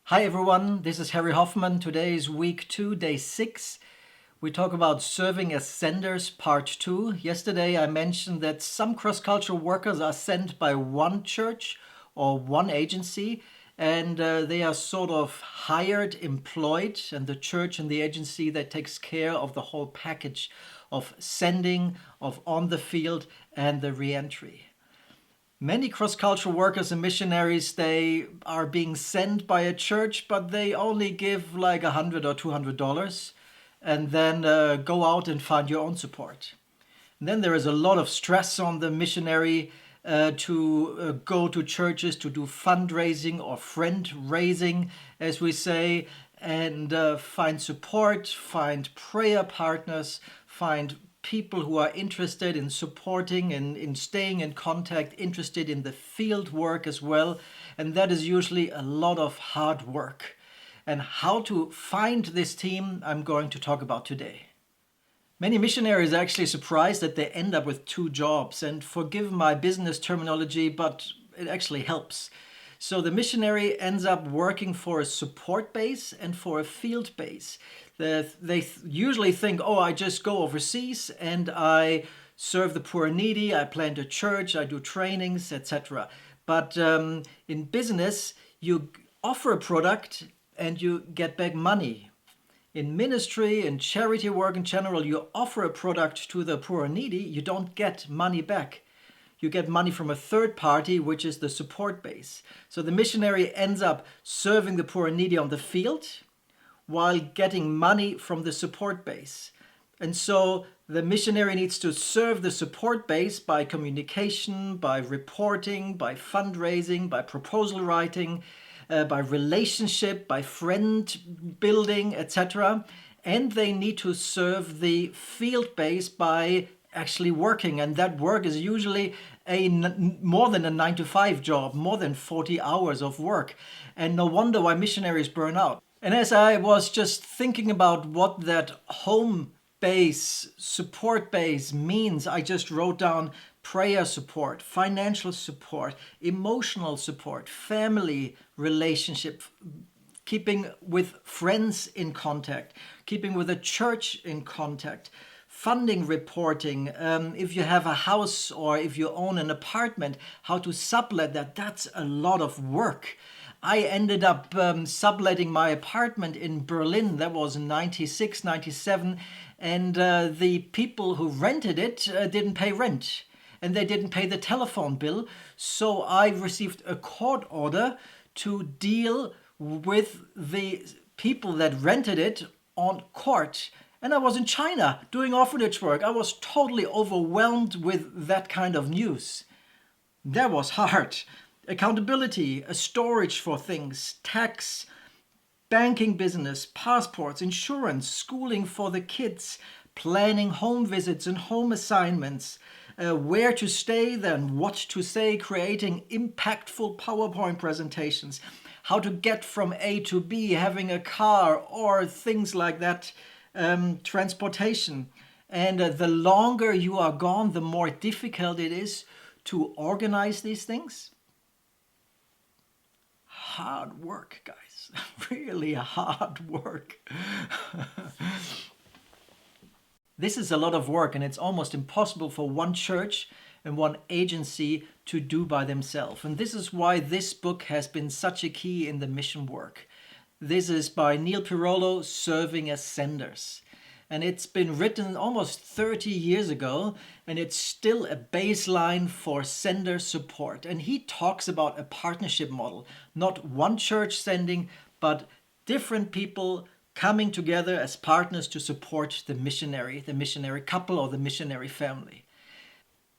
Hi everyone, this is Harry Hoffman. Today is week 2, day 6. We talk about serving as senders, part 2. Yesterday I mentioned that some cross-cultural workers are sent by one church or one agency, and they are sort of hired, employed, and the church and the agency that takes care of the whole package of sending, of on the field, and the reentry. Many cross-cultural workers and missionaries, they are being sent by a church, but they only give like $100 or $200 and then go out and find your own support. And then there is a lot of stress on the missionary to go to churches to do fundraising or friend raising, as we say, and find support, find prayer partners, find people who are interested in supporting and in staying in contact, interested in the field work as well. And that is usually a lot of hard work. And how to find this team, I'm going to talk about today. Many missionaries are actually surprised that they end up with 2 jobs. And forgive my business terminology, but it actually helps. So the missionary ends up working for a support base and for a field base. They usually think, oh, I just go overseas and I serve the poor and needy, I plant a church, I do trainings, etc. But in business, you offer a product and you get back money. In ministry and charity work in general, you offer a product to the poor and needy, you don't get money back. You get money from a third party, which is the support base. So the missionary ends up serving the poor and needy on the field while getting money from the support base. And so the missionary needs to serve the support base by communication, by reporting, by fundraising, by proposal writing, by relationship, by friend building, etc. And they need to serve the field base by actually working, and that work is usually more than a 9-to-5 job, more than 40 hours of work. And no wonder why missionaries burn out. And as I was just thinking about what that home base, support base means, I just wrote down prayer support, financial support, emotional support, family relationship, keeping with friends in contact, keeping with a church in contact, funding reporting, if you have a house or if you own an apartment, how to sublet that, that's a lot of work. I ended up subletting my apartment in Berlin, that was in 96, 97, and the people who rented it didn't pay rent and they didn't pay the telephone bill. So I received a court order to deal with the people that rented it on court. And I was in China doing orphanage work. I was totally overwhelmed with that kind of news. That was hard. Accountability, a storage for things, tax, banking business, passports, insurance, schooling for the kids, planning home visits and home assignments, where to stay then, what to say, creating impactful PowerPoint presentations, how to get from A to B, having a car or things like that. Transportation. And the longer you are gone, the more difficult it is to organize these things. Hard work, guys. Really hard work. This is a lot of work, and it's almost impossible for one church and one agency to do by themselves. And this is why this book has been such a key in the mission work. This is by Neal Pirolo, Serving as Senders. And it's been written almost 30 years ago, and it's still a baseline for sender support. And he talks about a partnership model, not one church sending, but different people coming together as partners to support the missionary couple or the missionary family.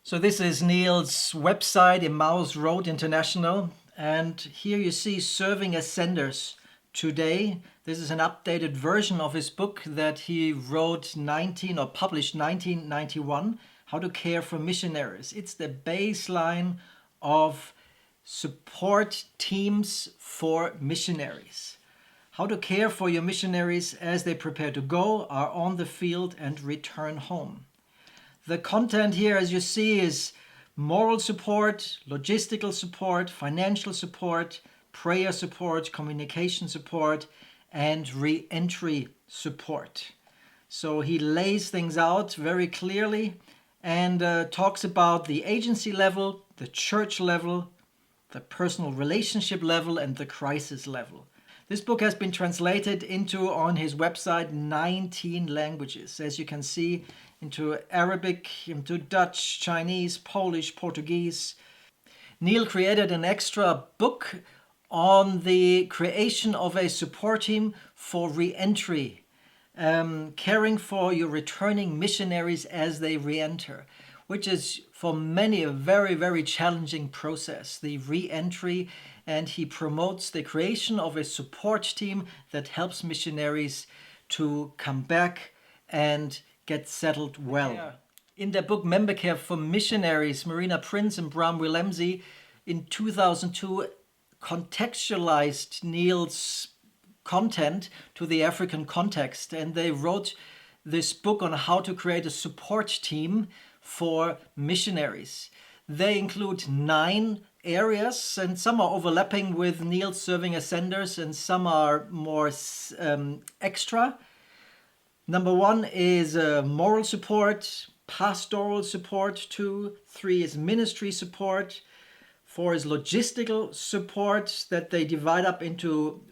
So this is Neal's website, Emmaus Road International. And here you see Serving as Senders. Today, this is an updated version of his book that he wrote published 1991, How to Care for Missionaries. It's the baseline of support teams for missionaries. How to care for your missionaries as they prepare to go, are on the field and return home. The content here, as you see, is moral support, logistical support, financial support, prayer support, communication support, and re-entry support. So he lays things out very clearly and talks about the agency level, the church level, the personal relationship level, and the crisis level. This book has been translated into, on his website, 19 languages. As you can see, into Arabic, into Dutch, Chinese, Polish, Portuguese. Neal created an extra book on the creation of a support team for re-entry, caring for your returning missionaries as they re-enter, which is for many a very, very challenging process, the re-entry, and he promotes the creation of a support team that helps missionaries to come back and get settled well. Yeah. In their book Member Care for Missionaries, Marina, Prins and Braam Willemse in 2002 contextualized Neal's content to the African context, and they wrote this book on how to create a support team for missionaries. They include 9 areas, and some are overlapping with Neal serving as senders and some are more extra. Number 1 is moral support, pastoral support. 2, 3 is ministry support. 4 is logistical support that they divide up into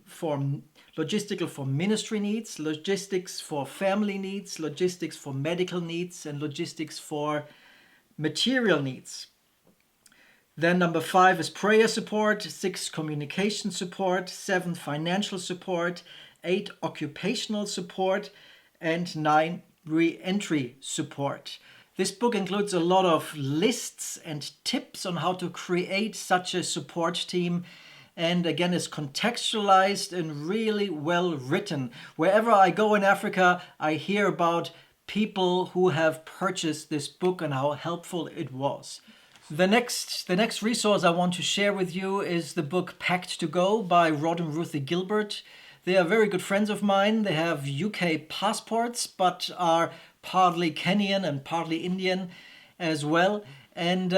logistical for ministry needs, logistics for family needs, logistics for medical needs, and logistics for material needs. Then number 5 is prayer support, 6 communication support, 7 financial support, 8 occupational support, and 9 re-entry support. This book includes a lot of lists and tips on how to create such a support team, and again is contextualized and really well written. Wherever I go in Africa, I hear about people who have purchased this book and how helpful it was. The next resource I want to share with you is the book PACT to Go by Rod and Ruthie Gilbert. They are very good friends of mine. They have UK passports but are partly Kenyan and partly Indian as well. And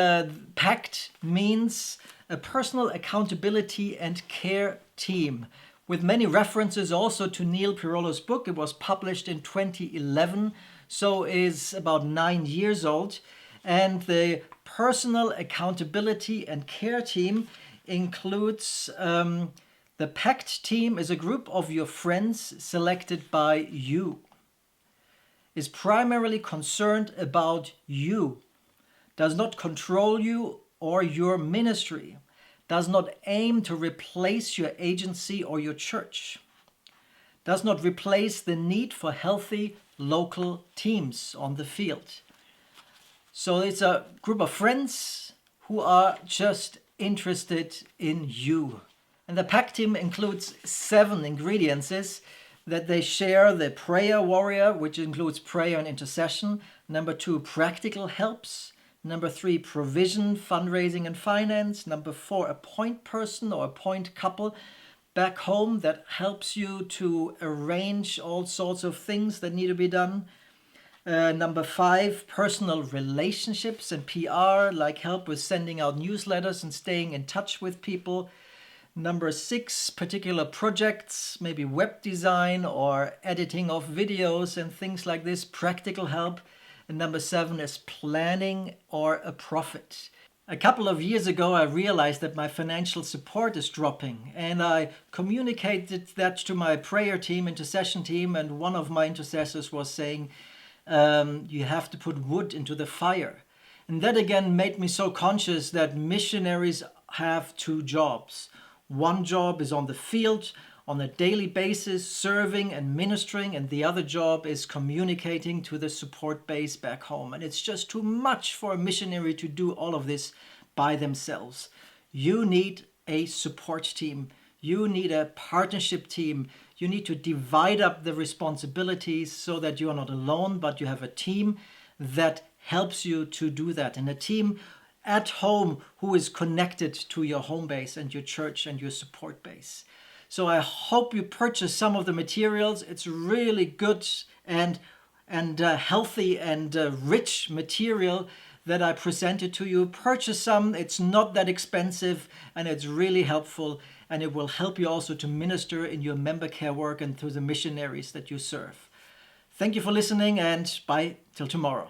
PACT means a personal accountability and care team, with many references also to Neal Pirolo's book. It was published in 2011, so is about 9 years old. And the personal accountability and care team includes the PACT team is a group of your friends selected by you, is primarily concerned about you, does not control you or your ministry, does not aim to replace your agency or your church, does not replace the need for healthy local teams on the field. So it's a group of friends who are just interested in you. And the PACT team includes 7 ingredients that they share: the prayer warrior, which includes prayer and intercession. Number 2, practical helps. Number 3, provision, fundraising and finance. Number 4, a point person or a point couple back home that helps you to arrange all sorts of things that need to be done. Number 5, personal relationships and PR, like help with sending out newsletters and staying in touch with people. Number 6, particular projects, maybe web design or editing of videos and things like this, practical help. And number 7 is planning or a profit. A couple of years ago, I realized that my financial support is dropping, and I communicated that to my prayer team, intercession team, and one of my intercessors was saying, you have to put wood into the fire. And that again made me so conscious that missionaries have 2 jobs. One job is on the field on a daily basis, serving and ministering, and the other job is communicating to the support base back home. And it's just too much for a missionary to do all of this by themselves. You need a support team. You need a partnership team. You need to divide up the responsibilities so that you are not alone, but you have a team that helps you to do that, and a team at home who is connected to your home base and your church and your support base. So I hope you purchase some of the materials. It's really good and healthy and rich material that I presented to you. Purchase some. It's not that expensive and it's really helpful. and it will help you also to minister in your member care work and through the missionaries that you serve. Thank you for listening, and bye till tomorrow.